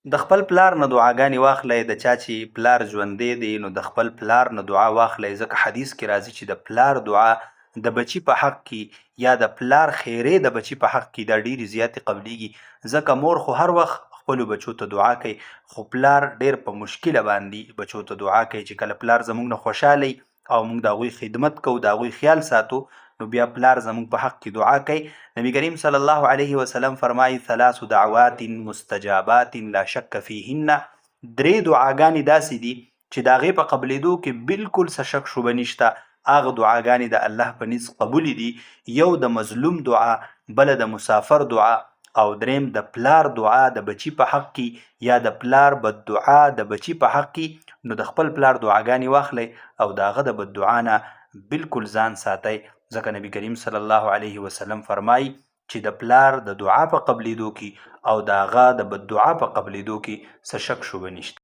د خپل پلار نه دعاګانې واخلئ. د چا چې پلار ژوندی دی نو د خپل پلار نه دعا واخلئ، ځکه حدیث کې راځي چې د پلار دعا د بچي په حق کې یا د پلار خیرې د بچي په حق کې دا ډېرې زیاتې قبلیږي، ځکه مور خو هر وخت خپلو بچو ته دعا کوي، خو پلار ډېر په مشکله باندې بچو ته دعا کوي. چې کله پلار زموږ نه خوشحاله او موږ د هغوی خدمت کوو، د هغوی خیال ساتو، نو بیا پلار زموږ په حق کې دعا کوي. نبی کریم صلی الله علیه وسلم فرمایي ثلاث دعوات مستجابات لا شک فیهن. درې دعاګانې داسې دي چې د هغې په قبلېدو کې بالکل څه شک شوبه نشته. هغه دعاګانې د الله په نزد قبولې دي. یو د مظلوم دعا، بله د مسافر دعا، او دریم د پلار دعا د بچي په حق کې یا د پلار بد دعا د بچي په حق کې. نو د خپل پلار دعاګانې واخلئ او د هغه د بد دعا نه بالکل ځان ساتئ، ځکه نبی کریم صلی الله علیه وسلم فرمایي چې د پلار د دعا په قبلېدو کې او د هغه د بد دعا په قبلېدو کې څه شک شوبه نشته.